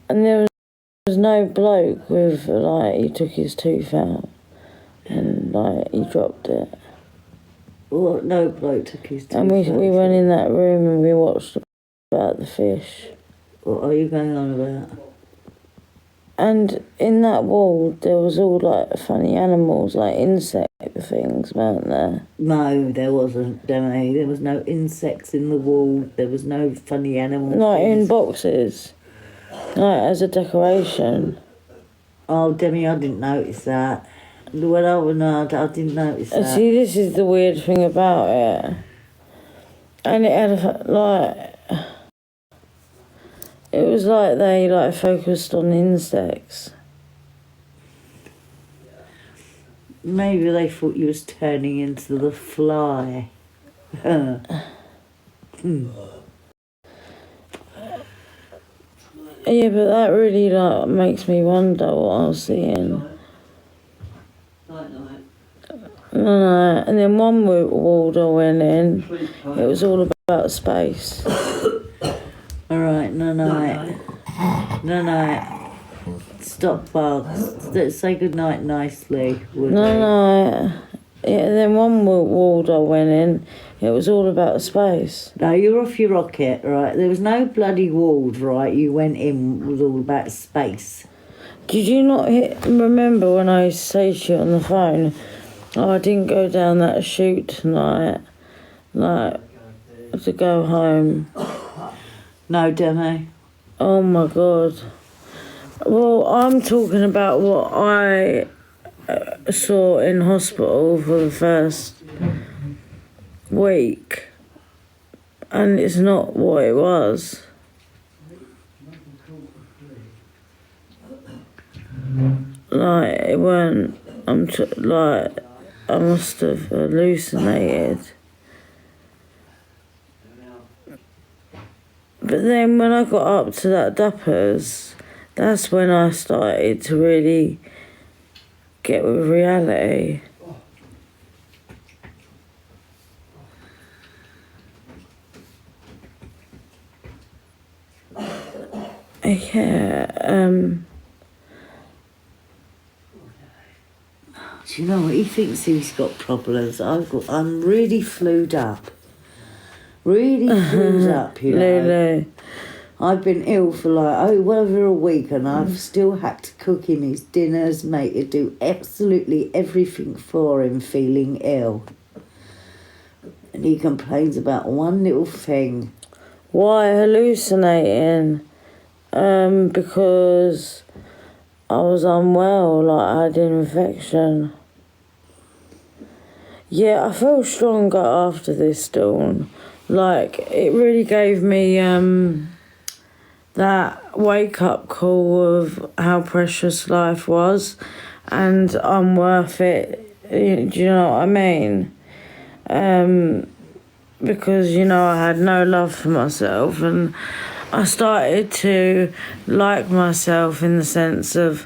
And there was no bloke with, like, he took his tooth out and, like, he dropped it. What? No bloke took his tooth out? And we went in that room and we watched about the fish. What are you going on about? And in that wall, there was all, like, funny animals, like insect things, weren't there? No, there wasn't, Demi. There was no insects in the wall. There was no funny animals. Like in boxes, like as a decoration. Oh, Demi, I didn't notice that. When I was I didn't notice that. See, this is the weird thing about it. And it had, like... It was like they, like, focused on insects. Maybe they thought you was turning into the fly. Yeah, but that really, like, makes me wonder what I was seeing. No. And then one ward I went in, it was all about space. All right, no. Stop, Bugs. Let's say goodnight nicely. No. Yeah, then one ward I went in, it was all about space. No, you're off your rocket, right? There was no bloody ward, right? You went in, it was all about space. Did you not remember when I used to say to you on the phone, oh, I didn't go down that chute tonight, like, to go home? No, Demi. Oh, my God. Well, I'm talking about what I saw in hospital for the first week, and it's not what it was. Like, it weren't, I must have hallucinated. But then when I got up to that Duppers, that's when I started to really get with reality. Yeah, Do you know what? He thinks he's got problems. I'm really flued up. Really flued up, you know. Lulu. I've been ill for well over a week, and I've still had to cook him his dinners, do absolutely everything for him, feeling ill. And he complains about one little thing. Why hallucinating? Because I was unwell, like I had an infection. Yeah, I felt stronger after this, Dawn. Like, it really gave me that wake-up call of how precious life was, and I'm worth it. Do you know what I mean? Because, you know, I had no love for myself, and I started to like myself in the sense of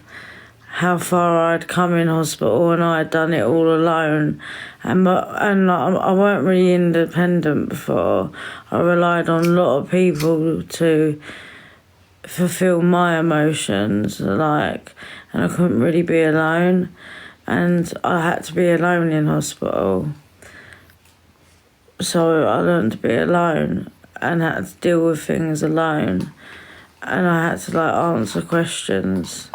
how far I'd come in hospital, and I had done it all alone. And I weren't really independent before. I relied on a lot of people to fulfill my emotions, and I couldn't really be alone. And I had to be alone in hospital. So I learned to be alone and had to deal with things alone. And I had to, answer questions.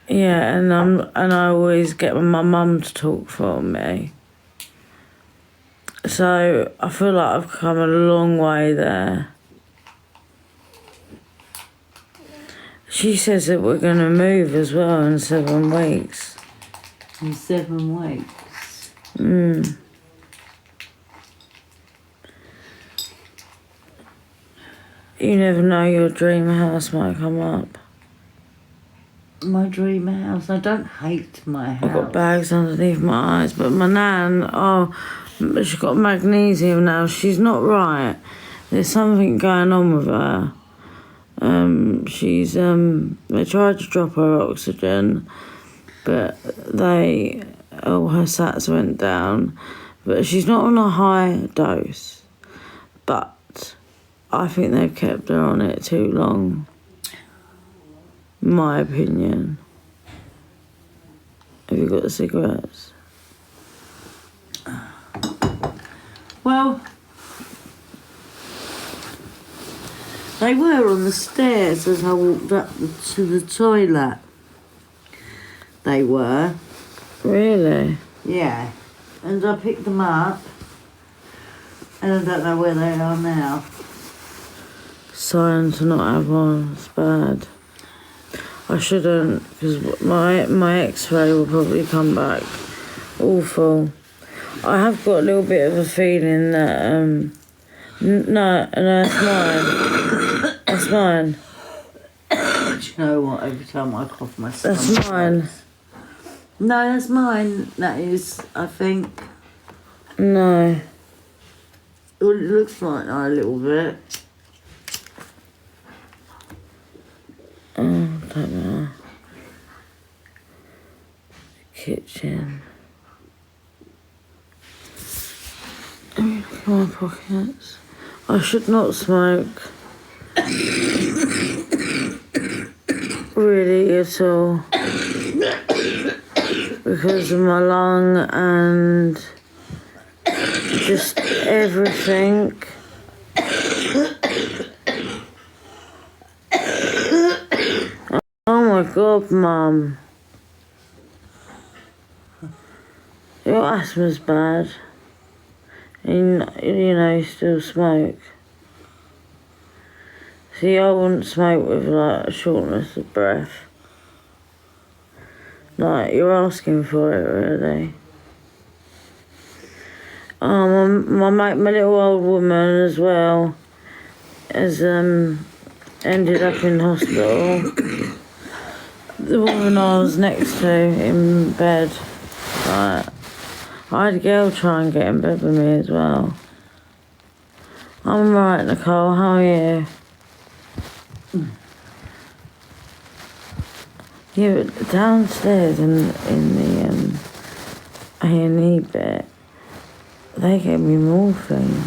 Yeah, and I always get my mum to talk for me. So I feel like I've come a long way there. She says that we're going to move as well in 7 weeks. In 7 weeks? You never know, your dream house might come up. My dream house? I don't hate my house. I've got bags underneath my eyes, but my nan, she's got magnesium now. She's not right. There's something going on with her. They tried to drop her oxygen, but her SATs went down. But she's not on a high dose. But I think they've kept her on it too long. My opinion. Have you got the cigarettes? Well, they were on the stairs as I walked up to the toilet. They were. Really? Yeah. And I picked them up. And I don't know where they are now. Sign to not have one. It's bad. I shouldn't, because my X-ray will probably come back awful. I have got a little bit of a feeling that no, it's mine. It's mine. Do you know what? Every time I cough, my stomach That's mine. hurts. No, that's mine. That is, I think. No. Well, it looks like that a little bit. Oh, I don't know. Kitchen. Look at my pockets. I should not smoke. Really at all. Because of my lung and just everything. Oh my God, Mum. Your asthma's bad. And, you know, you still smoke. See, I wouldn't smoke with, like, a shortness of breath. Like, you're asking for it, really. Oh, my little old woman as well has ended up in hospital. The woman I was next to in bed, like, I had a girl try and get in bed with me as well. I'm alright, Nicole, how are you? Yeah, but downstairs in the A&E bit, they gave me morphine.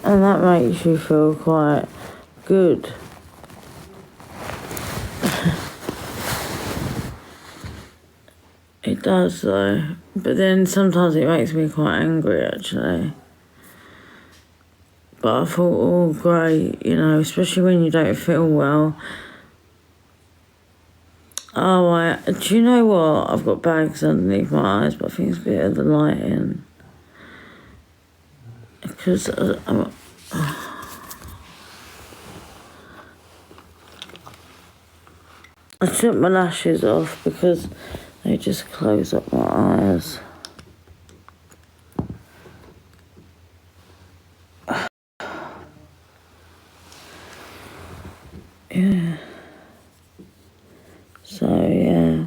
And that makes you feel quite good. It does though, but then sometimes it makes me quite angry actually. But I thought, oh great, you know, especially when you don't feel well. Oh, do you know what? I've got bags underneath my eyes, but I think it's a bit of the lighting. Because I took my lashes off because they just close up my eyes. Yeah. So, yeah.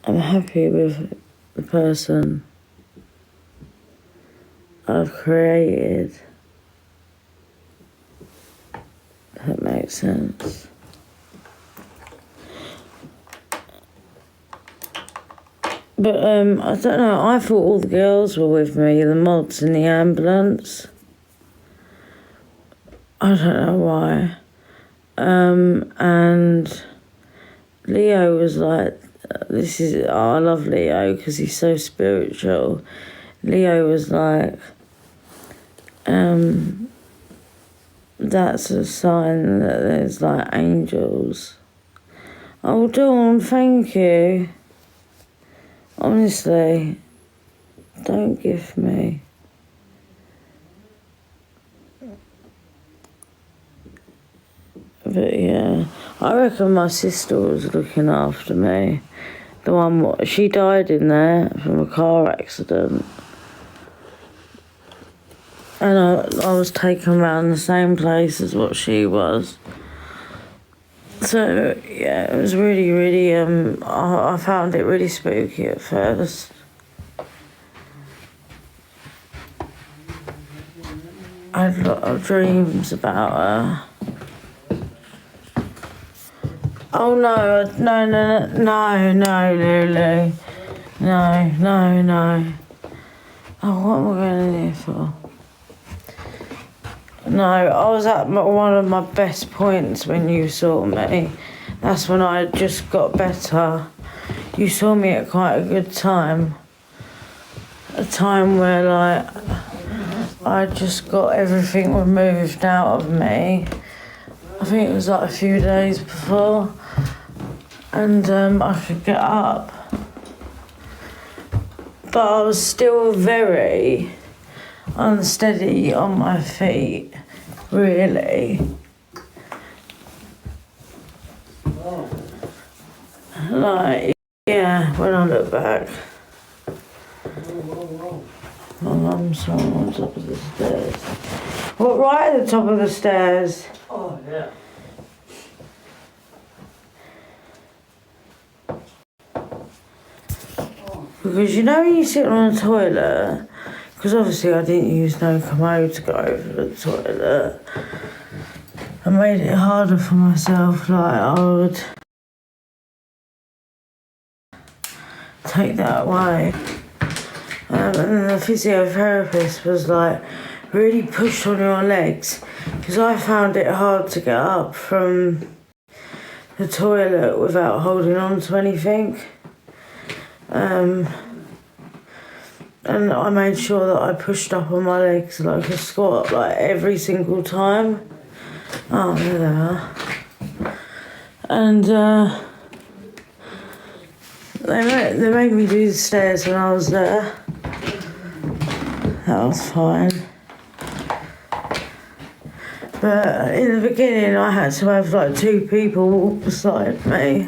I'm happy with the person I've created. If that makes sense. But I don't know, I thought all the girls were with me, the mods in the ambulance. I don't know why. And Leo was like, I love Leo because he's so spiritual. Leo was like, that's a sign that there's like angels. Oh, Dawn, thank you. Honestly, don't give me. But yeah, I reckon my sister was looking after me. The one, she died in there from a car accident. And I was taken around the same place as what she was. So, yeah, it was really, really, I found it really spooky at first. I had a lot of dreams about her. Oh no, Lulu. No. Oh, what am I going in here for? No, I was at one of my best points when you saw me. That's when I just got better. You saw me at quite a good time. A time where, like, I just got everything removed out of me. I think it was like a few days before. And I could get up. But I was still very unsteady on my feet, really. Like, yeah, when I look back. My mum's on top of the stairs. Well, right at the top of the stairs. Oh, yeah. Because you know when you sit on a toilet, because obviously I didn't use no commode to go over the toilet, I made it harder for myself. Like, I would take that away. And then the physiotherapist was like, really push on your legs, because I found it hard to get up from the toilet without holding on to anything. And I made sure that I pushed up on my legs like a squat, like every single time. Oh, there they are. And they made me do the stairs when I was there. That was fine. But in the beginning, I had to have like 2 people walk beside me.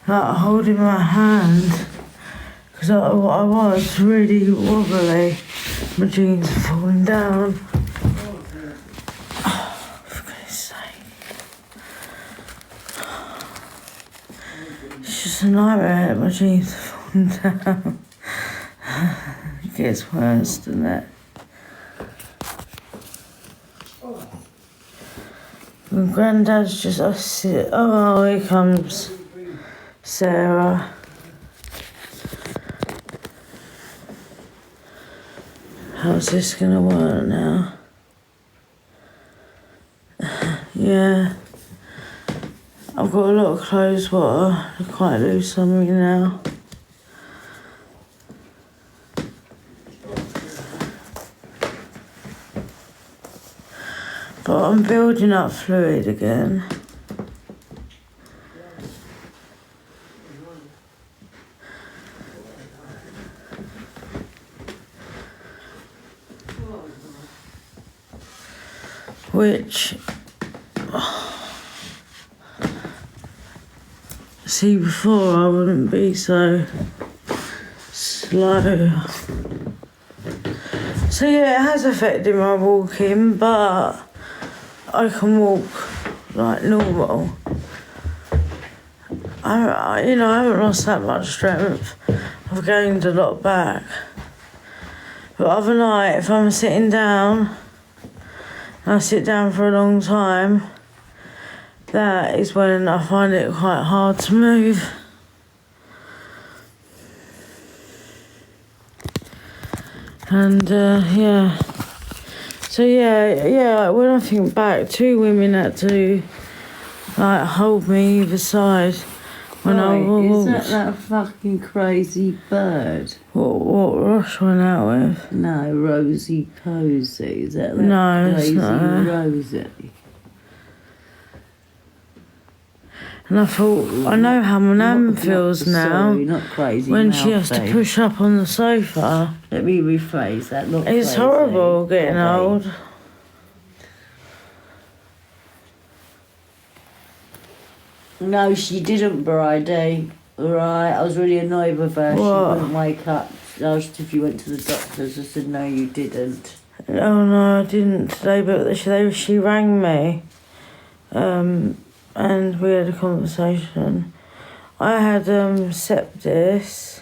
Like holding my hand, because I was really wobbly. My jeans are falling down. Oh, for goodness sake. It's just a nightmare that my jeans are falling down. It gets worse than that. And Granddad's just, oh, here comes Sarah. How's this gonna work now? Yeah. I've got a lot of clothes water. They're quite loose on me now. But I'm building up fluid again. Which, see, before I wouldn't be so slow. So yeah, it has affected my walking, but I can walk like normal. I haven't lost that much strength. I've gained a lot back. But other night, if I'm sitting down, I sit down for a long time, that is when I find it quite hard to move. And yeah. So yeah, when I think back, 2 women had to like hold me either side when I walked. Is that fucking crazy bird? What Ross went out with? No, Rosie Posey. Is that No, it's crazy not her. Rosie? And I thought, I know how my nan feels now. Sorry, not crazy. When she has to push up on the sofa. Let me rephrase that. Not It's crazy. horrible getting old. No, she didn't, Bridie. Right, I was really annoyed with her. What? She wouldn't wake up. I asked if you went to the doctors. I said, no, you didn't. Oh no, I didn't today, but she rang me. And we had a conversation. I had sepsis,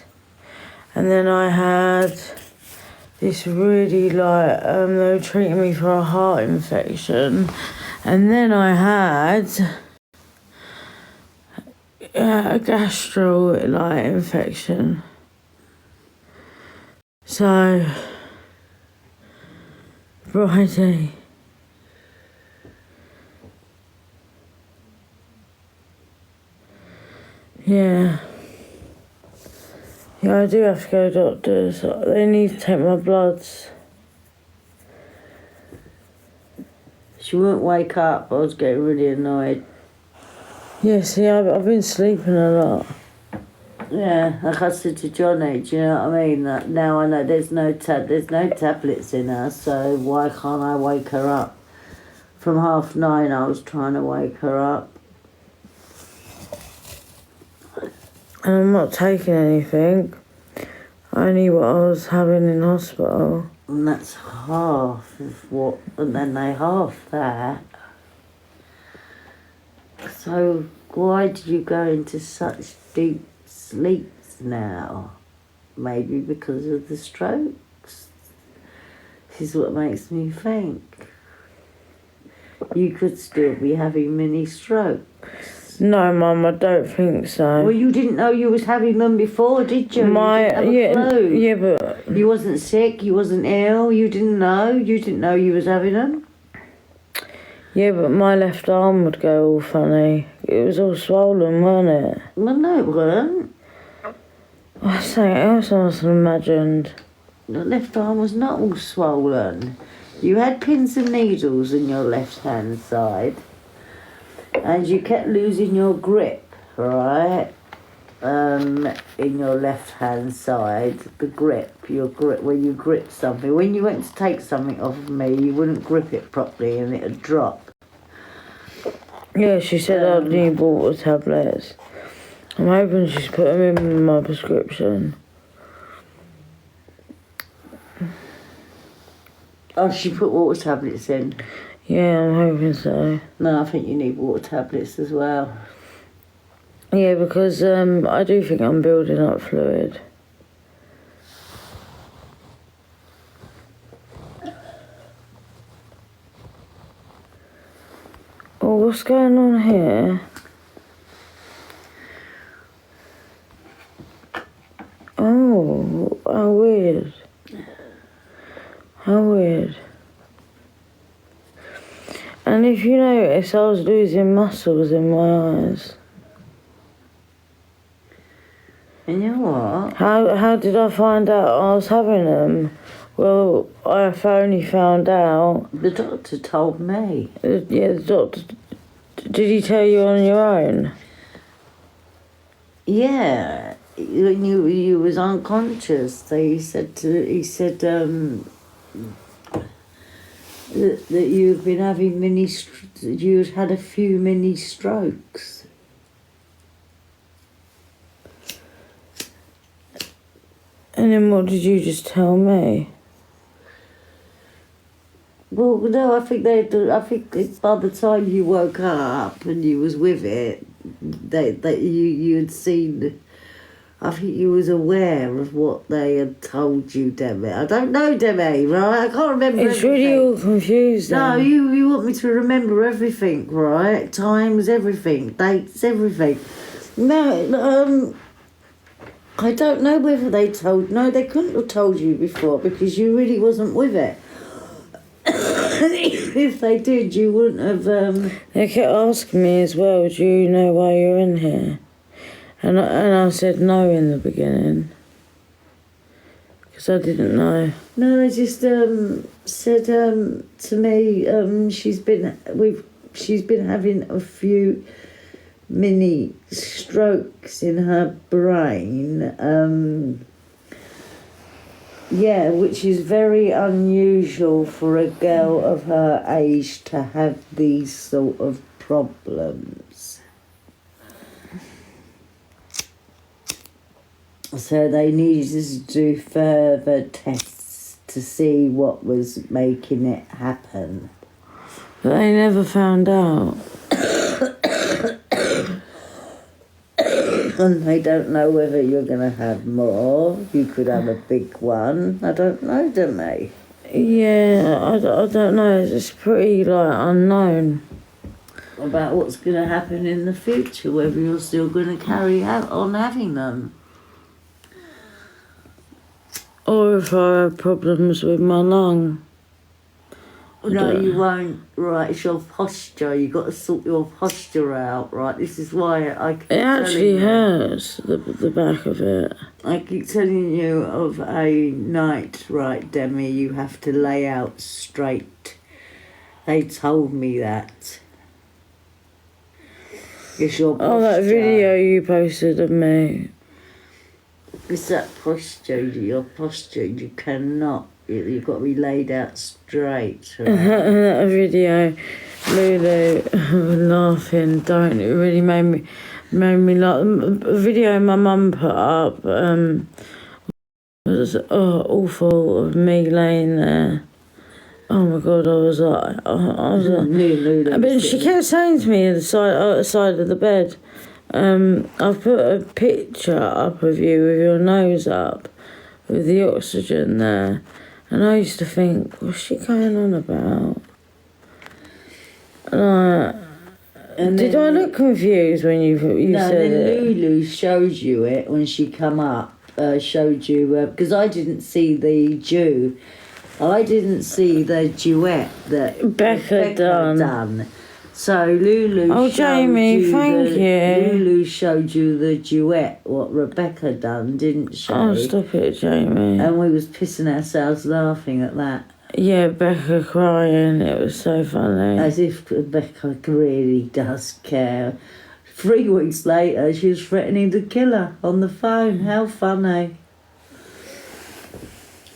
and then I had this really they were treating me for a heart infection, And then I had a gastro infection. So Friday. Yeah. Yeah, I do have to go to doctors. They need to take my bloods. She wouldn't wake up. I was getting really annoyed. Yeah, see, I've been sleeping a lot. Yeah, like I said to Johnny, do you know what I mean? That now I know there's no tablets in her, so why can't I wake her up? From 9:30 I was trying to wake her up. And I'm not taking anything. Only what I was having in hospital. And that's half of what, and then they half that. So why did you go into such deep sleeps now? Maybe because of the strokes. This is what makes me think. You could still be having mini strokes. No, Mum, I don't think so. Well, you didn't know you was having them before, did you? You didn't have a clue. Yeah, but You wasn't sick, you wasn't ill, you didn't know you was having them. yeah, but my left arm would go all funny. It was all swollen, wasn't it? Well, no, it weren't. Oh, something else I must have imagined. The left arm was not all swollen. You had pins and needles in your left-hand side, and you kept losing your grip, right? In your left-hand side, your grip, when you grip something. When you went to take something off of me, you wouldn't grip it properly and it'd drop. Yeah, she said I'd need water tablets. I'm hoping she's put them in my prescription. Oh, she put water tablets in? Yeah, I'm hoping so. No, I think you need water tablets as well. Yeah, because I do think I'm building up fluid. Oh, what's going on here? Oh, how weird. How weird. And if you notice, I was losing muscles in my eyes. And you know what? How did I find out I was having them? Well, I only found out. The doctor told me. Yeah, the doctor. Did he tell you on your own? Yeah, when you was unconscious. He said that you've been having you'd had a few mini strokes. And then what did you just tell me? Well, no, I think by the time you woke up and you was with it, you had seen. I think you was aware of what they had told you, Demi. I don't know, Demi, right? I can't remember. It's everything. really all confusing. No, you want me to remember everything, right? Times, everything, dates, everything. No, I don't know whether they told. No, they couldn't have told you before because you really wasn't with it. If they did, you wouldn't have. They kept asking me as well, do you know why you're in here? And I said no in the beginning. Because I didn't know. No, they just said to me, she's been having a few mini strokes in her brain. Yeah, which is very unusual for a girl of her age to have these sort of problems. So they needed to do further tests to see what was making it happen. But they never found out. And they don't know whether you're going to have more. You could have a big one. I don't know, do they? Yeah, I don't know. It's pretty, unknown. about what's going to happen in the future, whether you're still going to carry out on having them. Or if I have problems with my lung. No, you won't. Right, it's your posture. You've got to sort your posture out, right? This is why I keep It actually telling you. hurts, the back of it. I keep telling you of a night, right, Demi, you have to lay out straight. They told me that. It's your posture. Oh, that video you posted of me. It's that posture, your posture. You cannot. You've got to be laid out straight. Right? That video, Lulu laughing, don't it really made me laugh. A video my mum put up was awful of me laying there. Oh my God, I was like, but she kept saying to me at the side of the bed, I've put a picture up of you with your nose up, with the oxygen there. And I used to think, what's she going on about? And did I look confused when you said it? No, Lulu showed you it when she come up. Showed you because I didn't see the I didn't see the duet that Becca done. So Lulu Lulu showed you the duet, what Rebecca done, didn't she? Oh, stop it, Jamie. And we was pissing ourselves laughing at that. Yeah, Becca crying, it was so funny. As if Rebecca really does care. 3 weeks later, she was threatening to kill her on the phone. How funny.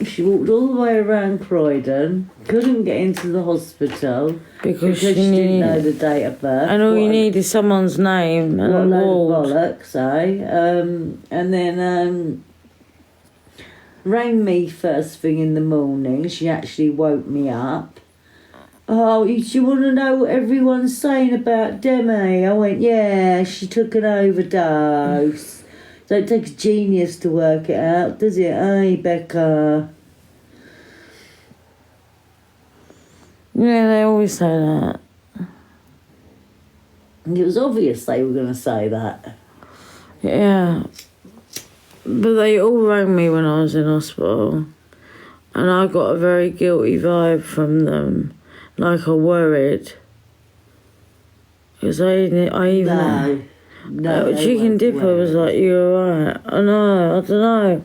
She walked all the way around Croydon, couldn't get into the hospital because she didn't know the date of birth. And all you need is someone's name and what a load of bollocks, eh? And then rang me first thing in the morning. She actually woke me up. Oh, do you want to know what everyone's saying about Demi? I went, yeah, she took an overdose. Don't take a genius to work it out, does it? Hey, Becca. Yeah, they always say that. It was obvious they were going to say that. Yeah. But they all rang me when I was in hospital. And I got a very guilty vibe from them. Like I worried. Because I even... No, Chicken Dipper was like, you alright? I don't know.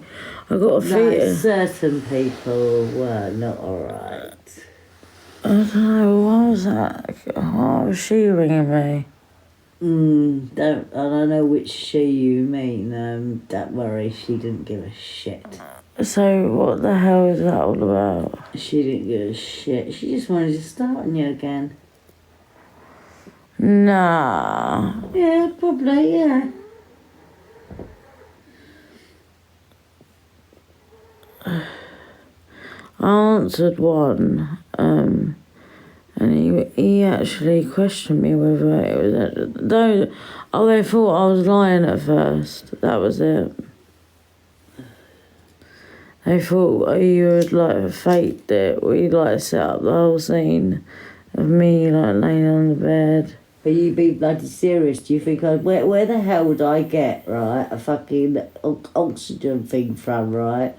I got a feeling. Certain people were not alright. I don't know, what was that? Why was she ringing me? I don't know which she you mean. Don't worry, she didn't give a shit. So what the hell is that all about? She didn't give a shit. She just wanted to start on you again. Nah. Yeah, probably, yeah. I answered one, and he actually questioned me whether it was... they thought I was lying at first. That was it. They thought you had, faked it. We, set up the whole scene of me, laying on the bed. But you be bloody serious. Do you think where the hell would I get, right, a fucking oxygen thing from, right?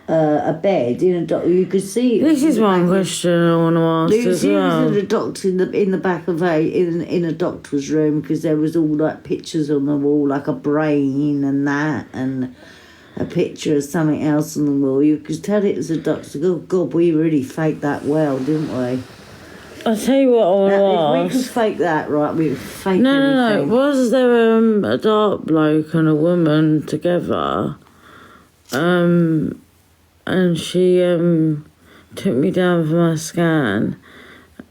A bed in a doctor. You could see. This is one question I want to ask as well. You see, a doctor in the back of in a doctor's room because there was all pictures on the wall, like a brain and that, and a picture of something else on the wall. You could tell it was a doctor. Oh God, we really faked that well, didn't we? I'll tell you what I want to ask. If we could fake that, right, we would fake No. Was there a dark bloke and a woman together? And she took me down for my scan.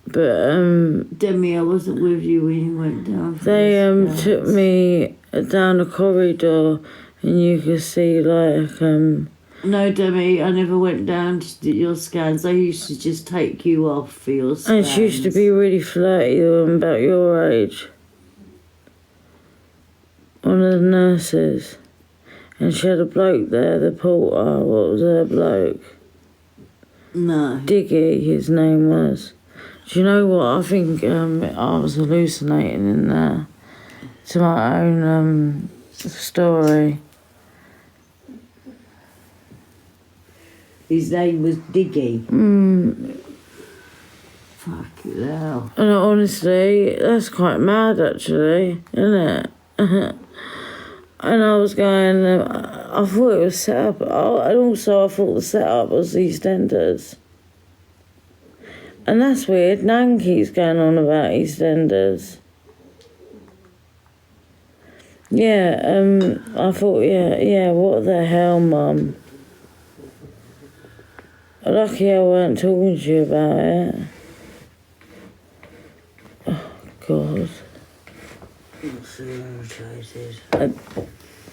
But Demi, I wasn't with you when you went down. They took me down a corridor, and you could see No, Demi, I never went down to do your scans. I used to just take you off for your scans. And she used to be really flirty, the one about your age. One of the nurses. And she had a bloke there, the porter. What was her bloke? No. Diggy, his name was. Do you know what? I think I was hallucinating in there to my own story. His name was Diggy. Fucking hell. And honestly, that's quite mad actually, isn't it? And I was going, I thought it was set up, and also I thought the setup was EastEnders. And that's weird, Nan keeps going on about EastEnders. Yeah, I thought, yeah, what the hell, Mum? Lucky I weren't talking to you about it. Oh, God. I'm so irritated.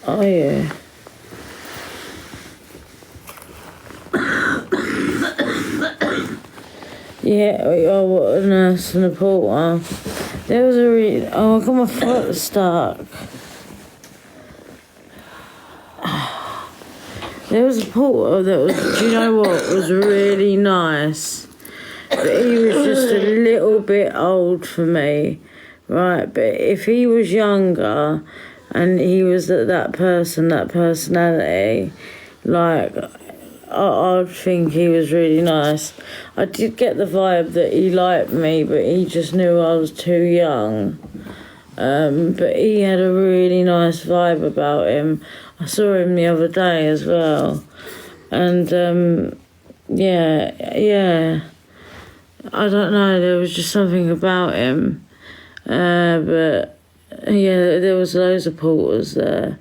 Are you? Yeah, what a nurse and a porter. There was a I got my foot stuck. There was a porter that was, do you know what, was really nice. But he was just a little bit old for me, right? But if he was younger and he was that personality, like, I'd think he was really nice. I did get the vibe that he liked me, but he just knew I was too young. But he had a really nice vibe about him. I saw him the other day as well. And, yeah. I don't know, there was just something about him. But, yeah, there was loads of porters there.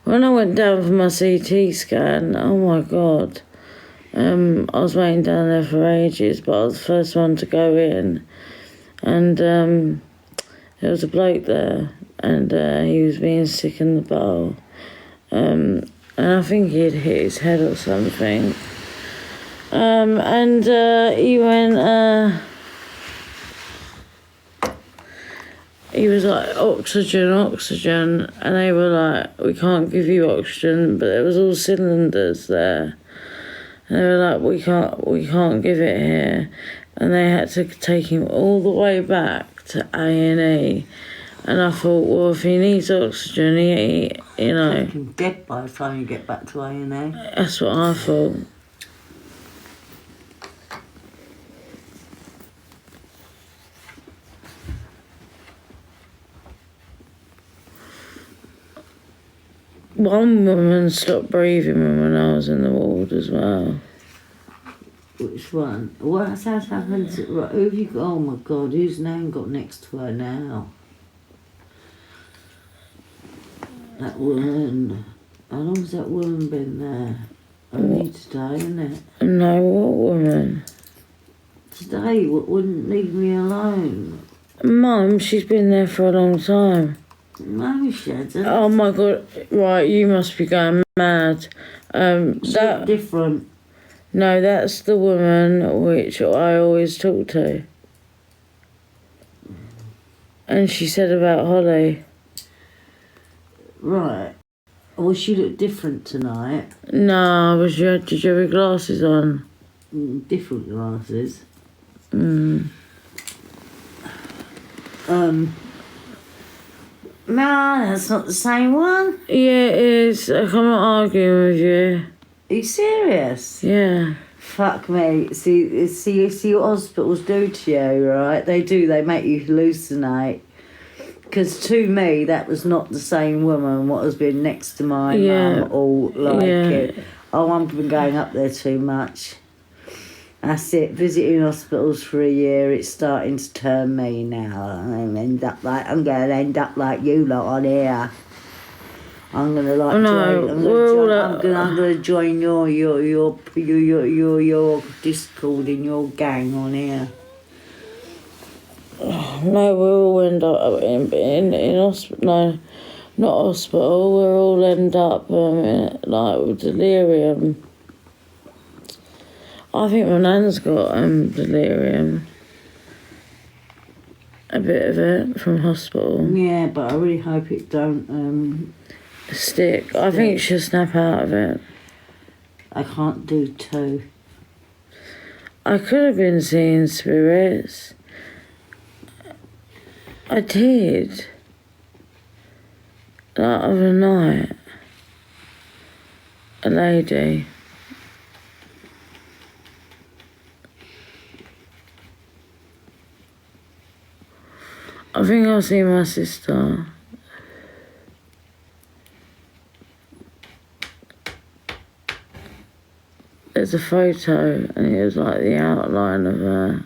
When I went down for my CT scan, oh my God, I was waiting down there for ages, but I was the first one to go in. And there was a bloke there, and he was being sick in the bowl. And I think he had hit his head or something. And he went, he was like, oxygen, and they were like, we can't give you oxygen, but there was all cylinders there. And they were like, we can't give it here. And they had to take him all the way back to A&E. And I thought, well, if he needs oxygen, you know. He's dead by the time you get back to A&E. That's what I thought. One woman stopped breathing when I was in the ward as well. Which one? What's happened to... Right, who have you got? Oh my God, whose name got next to her now? That woman. How long's that woman been there? Only today, isn't it? No, what woman? Today, wouldn't leave me alone. Mum, she's been there for a long time. No, she hasn't. Oh my God, right, you must be going mad. That different. No, that's the woman which I always talk to. And she said about Holly. Right. Well, she looked different tonight. No, did you have your glasses on? Different glasses. No, that's not the same one. Yeah, it is. I'm not arguing with you. Are you serious? Yeah. Fuck me. See what hospitals do to you, right? They make you hallucinate. Because to me, that was not the same woman what has been next to my mum all like it. Oh, I've been going up there too much. That's it. Visiting hospitals for a year, it's starting to turn me now. I'm going to end up like you lot on here. I'm going to join your Discord in your gang on here. No, we'll all end up in hospital. No, not hospital. We'll all end up like with delirium. I think my nan's got delirium. A bit of it from hospital. Yeah, but I really hope it don't stick. I think she'll snap out of it. I can't do two. I could have been seeing spirits. I did. The other night, a lady. I think I'll see my sister. There's a photo and it was like the outline of her.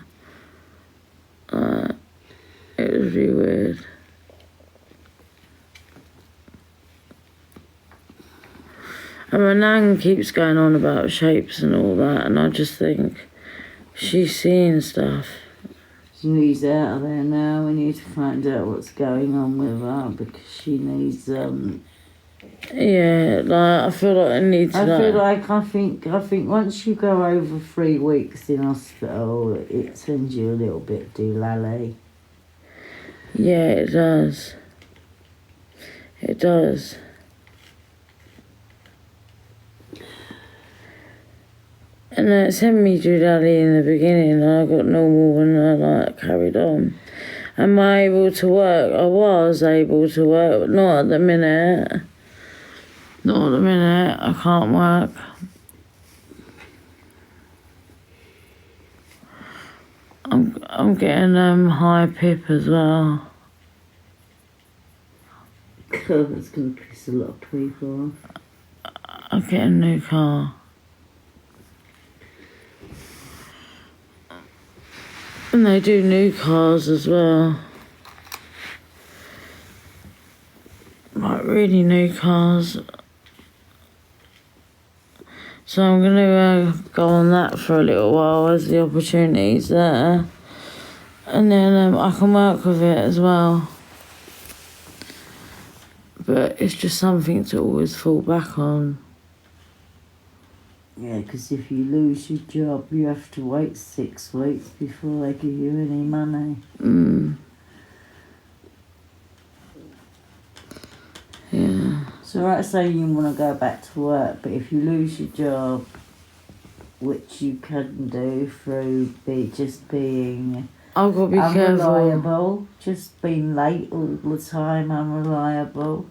It was really weird. And my nan keeps going on about shapes and all that, and I just think she's seeing stuff. She's out of there now. We need to find out what's going on with her because she needs. Yeah, like I feel like I need to. I think once you go over 3 weeks in hospital, it sends you a little bit doolally. Yeah, it does. It does. And it sent me doolally in the beginning, and I got normal and I carried on. Am I able to work? I was able to work, but not at the minute. Not at the minute. I can't work. I'm getting high pip as well. That's going to piss a lot of people off. I'm getting a new car. And they do new cars as well. Like really new cars. So I'm going to go on that for a little while as the opportunity's there. And then I can work with it as well. But it's just something to always fall back on. Yeah, because if you lose your job, you have to wait 6 weeks before they give you any money. Yeah. So right, say you want to go back to work, but if you lose your job, which you can do through just being I've got to be unreliable, careful. just being late all the time, unreliable.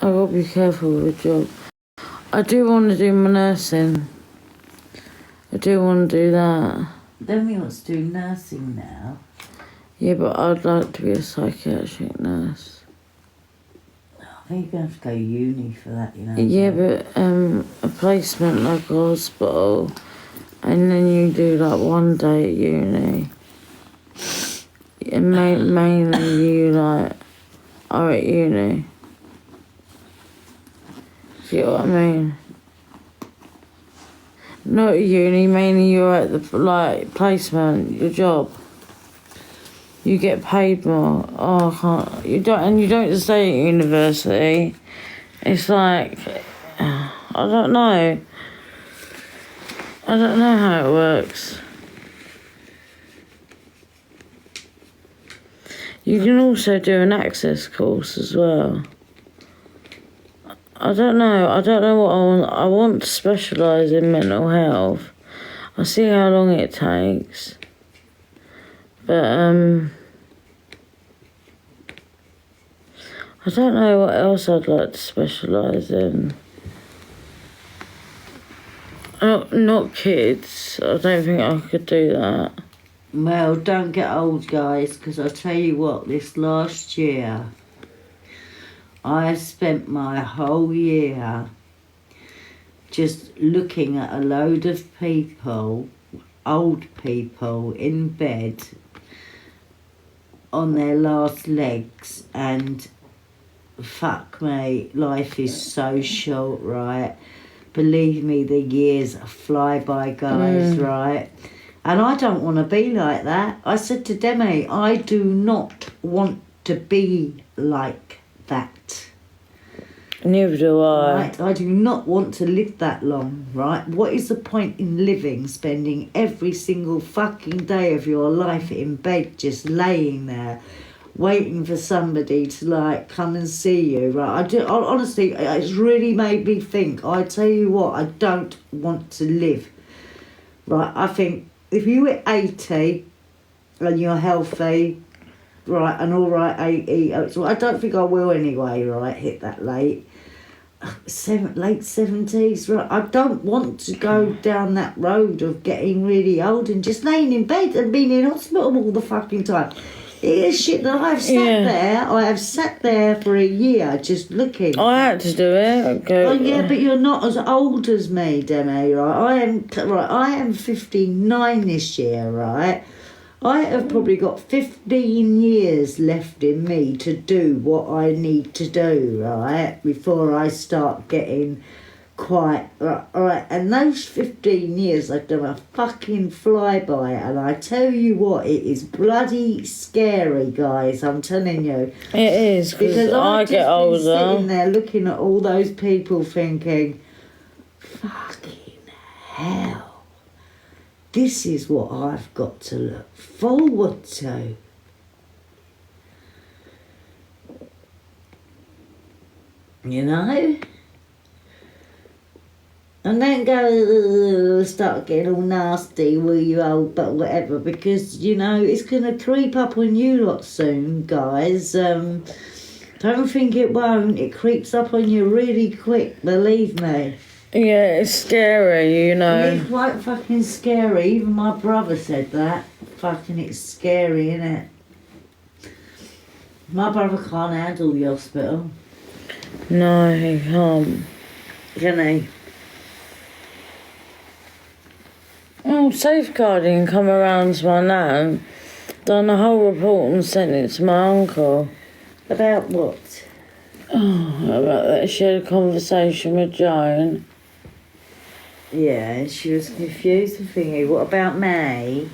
I've got to be careful with the job. I do want to do my nursing. I do want to do that. Demi wants to do nursing now. Yeah, but I'd like to be a psychiatric nurse. I think you're going to have to go uni for that, you know. Yeah, but a placement like a hospital, and then you do like 1 day at uni. And mainly you like are at uni. See what I mean? Not at uni, mainly you're at the like placement, your job. You get paid more. Oh, I can't. You don't stay at university. It's like I don't know. I don't know how it works. You can also do an access course as well. I don't know what I want. I want to specialise in mental health. I'll see how long it takes. But, I don't know what else I'd like to specialise in. Not kids. I don't think I could do that. Well, don't get old, guys, because I'll tell you what, this last year, I spent my whole year just looking at a load of people, old people, in bed on their last legs, and fuck me, life is so short, right? Believe me, the years fly by, guys, right? And I don't want to be like that. I said to Demi, I do not want to be like that. Neither do I. Right? I do not want to live that long, right? What is the point in living, spending every single fucking day of your life in bed just laying there, waiting for somebody to like come and see you, right? Honestly, it's really made me think. I tell you what, I don't want to live, right? I think if you were 80 and you're healthy, right, an alright 80. So I don't think I will anyway, right, hit that late. Late 70s, right? I don't want to go down that road of getting really old and just laying in bed and being in hospital all the fucking time. It is shit that I've sat there. I have sat there for a year just looking. I had to do it. Okay. Oh yeah, but you're not as old as me, Demi, right? I am 59 this year, right? I have probably got 15 years left in me to do what I need to do, right? Before I start getting quite... Right, and those 15 years are going to fucking fly by. And I tell you what, it is bloody scary, guys, I'm telling you. It is, because I get older. I've just been sitting there looking at all those people thinking, fucking hell. This is what I've got to look forward to. You know? And then start getting all nasty, will you old, but whatever, because, you know, it's going to creep up on you lot soon, guys. Don't think it won't. It creeps up on you really quick, believe me. Yeah, it's scary, you know. It's quite fucking scary. Even my brother said that. Fucking it's scary, innit? My brother can't handle the hospital. No, he can't. Can he? Oh, safeguarding come around to my nan, done a whole report and sent it to my uncle. About what? Oh, about that she had a conversation with Joan. Yeah, she was confused with thingy. What about May?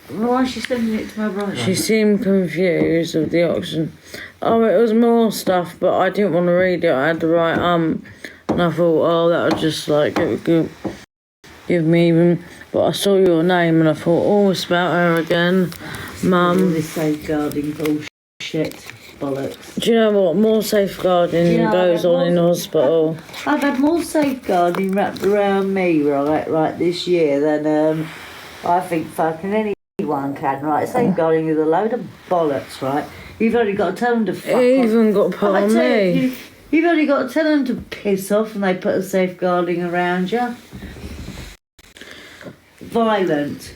Why is she sending it to my brother? She seemed confused with the oxygen. Oh, it was more stuff, but I didn't want to read it. I had to write and I thought, oh, that would just like give me even. But I saw your name and I thought, oh, it's about her again, Mum. All this safeguarding bullshit. Bollocks. Do you know what? More safeguarding goes on in hospital. I've had more safeguarding wrapped around me, right this year than I think fucking anyone can, right? Safeguarding is a load of bollocks, right? You've only got to tell them to fuck off. It even got put on me. You've only got to tell them to piss off and they put a safeguarding around you. Violent.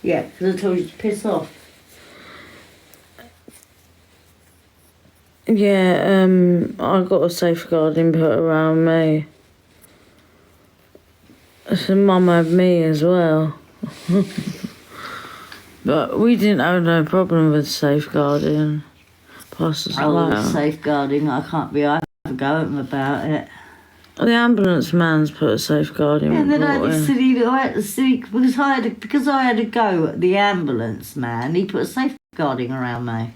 Yeah, because I told you to piss off. Yeah, I got a safeguarding put around me. So Mum had me as well. But we didn't have no problem with safeguarding. Safeguarding, I can't be I have a go at them about it. The ambulance man's put a safeguarding and then report in. Because I had a go at the ambulance man, he put a safeguarding around me.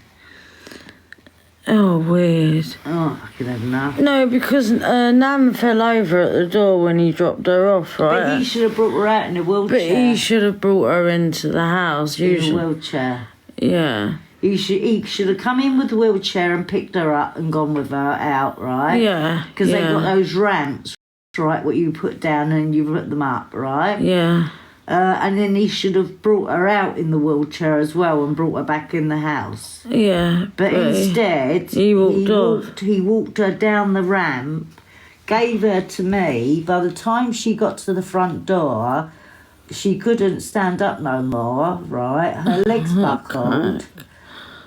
Oh, weird. Oh, I can have enough. No, because Nan fell over at the door when he dropped her off, right? But he should have brought her out in a wheelchair. But he should have brought her into the house, usually. In a wheelchair. Yeah. He should have come in with the wheelchair and picked her up and gone with her out, right? Yeah. Because they've got those ramps, right, what you put down and you put them up, right? Yeah. And then he should have brought her out in the wheelchair as well and brought her back in the house. Yeah. But instead, he walked He walked her down the ramp, gave her to me. By the time she got to the front door, she couldn't stand up no more, right? Her legs buckled,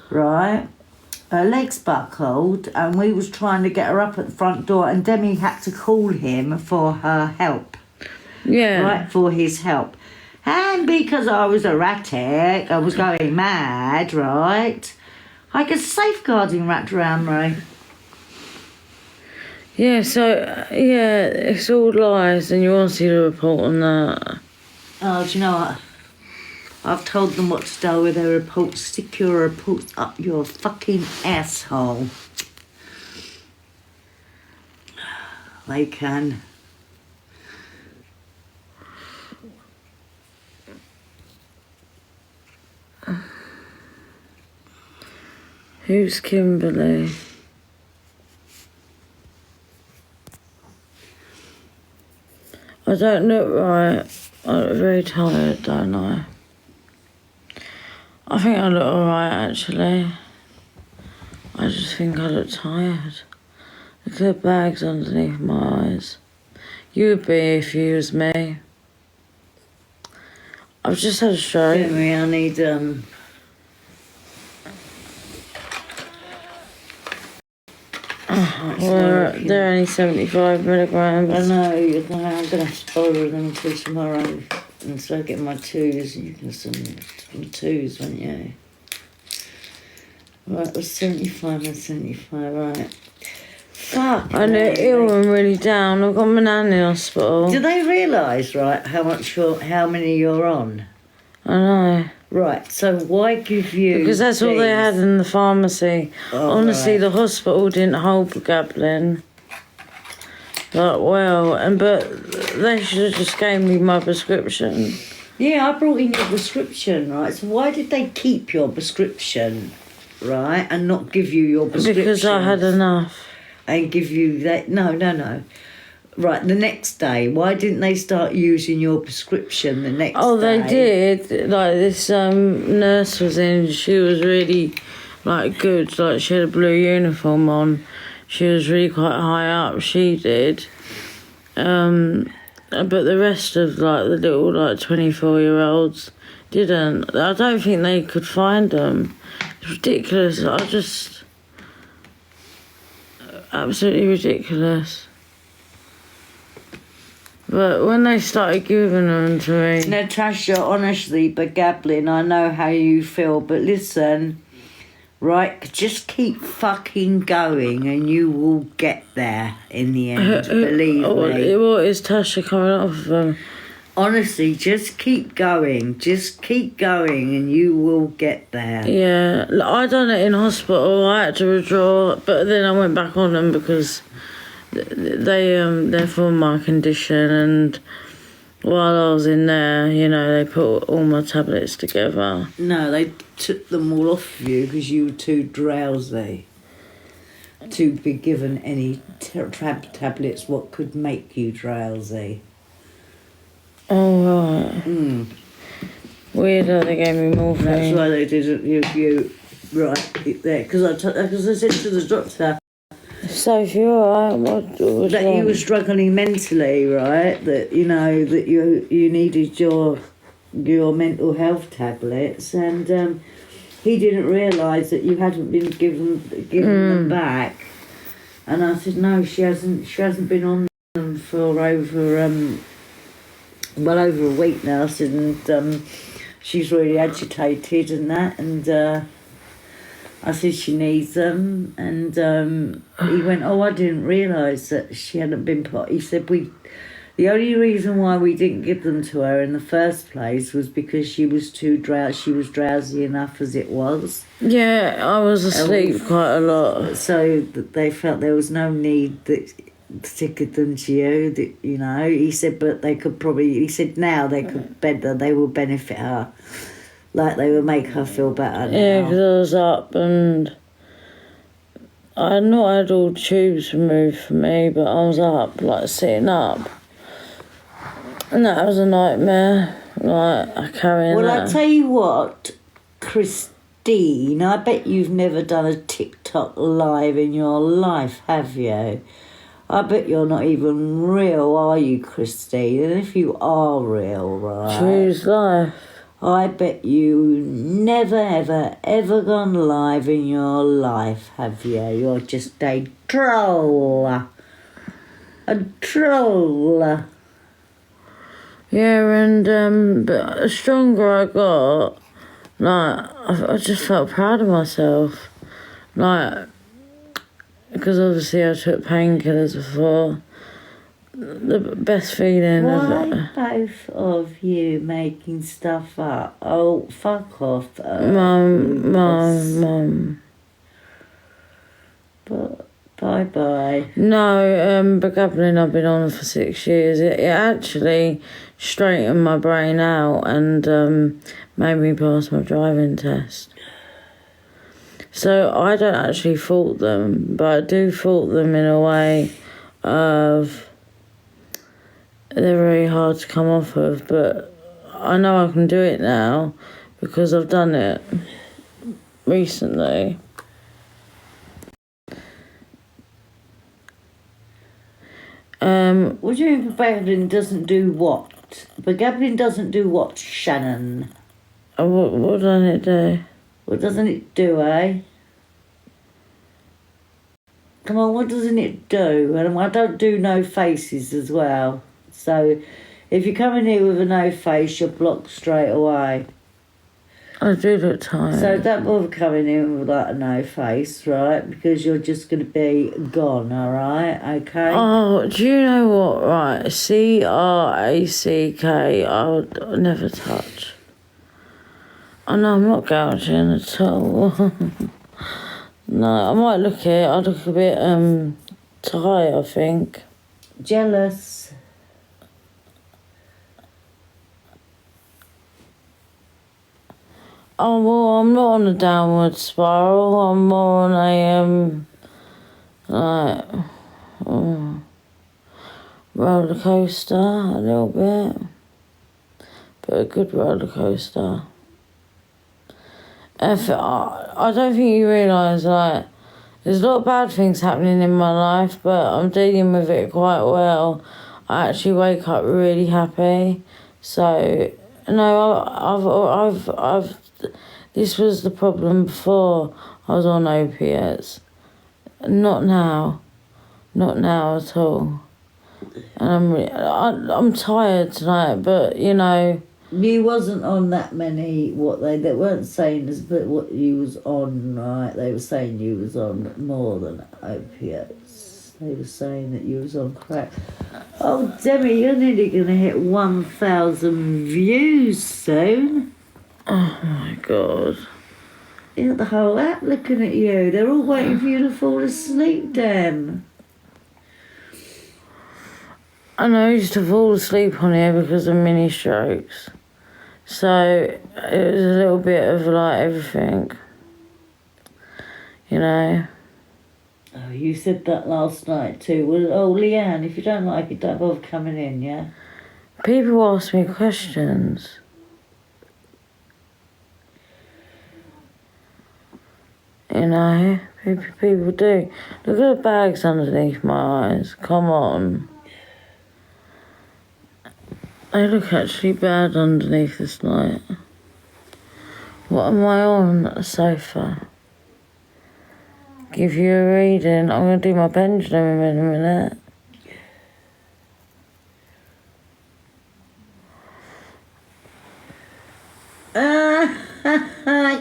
right? Her legs buckled, and we was trying to get her up at the front door, and Demi had to call him for her help. Yeah. Right, for his help. And because I was erratic, I was going mad, right? I got safeguarding wrapped around me. Yeah, so, it's all lies, and you want to see the report on that. Oh, do you know what? I've told them what to do with their reports. Stick your reports up your fucking asshole. They can. Who's Kimberly? I don't look right. I look very tired, don't I? I think I look alright, actually. I just think I look tired. Look at the bags underneath my eyes. You would be if you was me. I've just had a stroke. Henry, I need Well, they're only 75 milligrams. I know, I'm going to have to borrow them until tomorrow and so I get my twos and you can send some twos, won't you? Right, it was 75 and 75, right. Fuck. I look ill and really down. I've got my nan in hospital. Do they realise, right, how many you're on? I know. Right, so why give you... Because that's all they had in the pharmacy. Oh, Honestly, right. the hospital didn't hold pregabalin. But they should have just gave me my prescription. Yeah, I brought in your prescription, right? So why did they keep your prescription, right, and not give you your prescription? Because I had enough. And give you that... No. Right, the next day, why didn't they start using your prescription the next day? Oh, they did. Like, this nurse was in, she was really, good. Like, she had a blue uniform on. She was really quite high up, she did. But the rest of, the little, 24-year-olds didn't. I don't think they could find them. It's ridiculous. Absolutely ridiculous. But when they started giving them to me... Natasha, honestly, pregabalin, I know how you feel, but listen, right, just keep fucking going and you will get there in the end, believe me. What is Tasha coming off of them? Honestly, just keep going and you will get there. Yeah, I done it in hospital. I had to withdraw, but then I went back on them because... they're for my condition, and while I was in there, they put all my tablets together. No, they took them all off you because you were too drowsy to be given any tablets what could make you drowsy. Oh, right. Weird how they gave me morphine. That's why they didn't you right there, because I said to the doctor, so if you're alright, that you were struggling mentally, right? That that you needed your mental health tablets, and he didn't realise that you hadn't been given them back. And I said, no, she hasn't been on them for over a week now. I said, and she's really agitated and that, and. I said she needs them, and he went, oh, I didn't realise that she hadn't been put... He said, the only reason why we didn't give them to her in the first place was because she was too drowsy. She was drowsy enough as it was. Yeah, I was asleep quite a lot. So they felt there was no need to give them to you, He said, but they could probably... He said now they will benefit her. Like they would make her feel better now. Yeah, because I was up and I had not had all tubes removed from me, but I was up, sitting up. And that was a nightmare, carrying that. Well, I tell you what, Christine, I bet you've never done a TikTok live in your life, have you? I bet you're not even real, are you, Christine? And if you are real, right? Choose life. I bet you never, ever gone live in your life, have you? You're just a troll. A troll. Yeah, and but the stronger I got, I just felt proud of myself. Because obviously I took painkillers before. The best feeling Why both of you making stuff up? Oh, fuck off. Mum. But bye. No, pregabalin I've been on for 6 years. It actually straightened my brain out and made me pass my driving test. So I don't actually fault them, but I do fault them in a way of... They're very hard to come off of, but I know I can do it now because I've done it recently. What do you mean Begabin doesn't do what? Begabin doesn't do what, Shannon? What doesn't it do? What doesn't it do, eh? Come on, what doesn't it do? And I don't do no faces as well. So if you come in here with a no face, you're blocked straight away. I do look tired. So don't bother coming in with like a no face, right? Because you're just going to be gone, all right? Okay? Oh, do you know what? Right, CRACK, I would never touch. Oh no, I'm not gouging at all. No, I might look it. I look a bit tired, I think. Jealous. Oh, well, I'm not on a downward spiral. I'm more on a, roller coaster, a little bit. But a good roller coaster. I don't think you realise, like, there's a lot of bad things happening in my life, but I'm dealing with it quite well. I actually wake up really happy. So, no, I've this was the problem before I was on opiates. Not now at all. And I'm tired tonight, but you know. You wasn't on that many. They weren't saying this, but what you was on, right? They were saying you was on more than opiates. They were saying that you was on crack. Oh, Demi, you're nearly going to hit 1,000 views soon. Oh my God. You got the whole app looking at you. They're all waiting for you to fall asleep, Dem. I know I used to fall asleep on here because of mini strokes. So it was a little bit of like everything. You know. Oh, you said that last night too. Well, oh, Leanne, if you don't like it, don't bother coming in, yeah? People ask me questions. You know, people do. Look at the bags underneath my eyes. Come on. They look actually bad underneath this light. What am I on? A sofa. Give you a reading. I'm going to do my pendulum in a minute.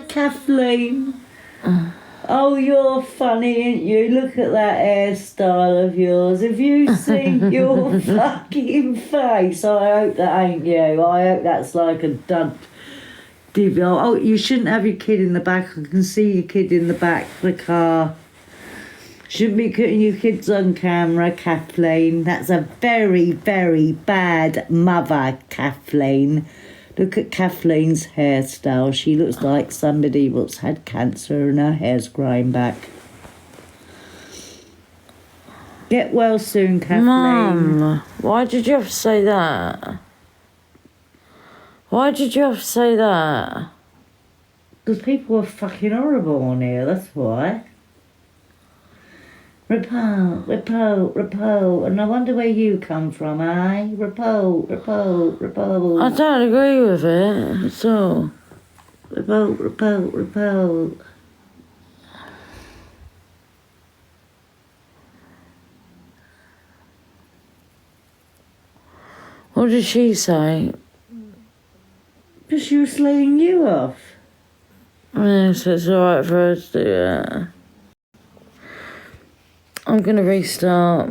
Kathleen. Oh, you're funny, ain't you? Look at that hairstyle of yours. Have you seen your fucking face? I hope that ain't you. I hope that's like a dud. Oh, you shouldn't have your kid in the back. I can see your kid in the back of the car. Shouldn't be putting your kids on camera, Kathleen. That's a very, very bad mother, Kathleen. Look at Kathleen's hairstyle. She looks like somebody that's had cancer and her hair's growing back. Get well soon, Kathleen. Mum, why did you have to say that? Why did you have to say that? Because people are fucking horrible on here, that's why. Report. And I wonder where you come from, eh? Report. I don't agree with it at all. Report. What did she say? Because she was slating you off. Yes, it's alright for her to do that. I'm going to restart.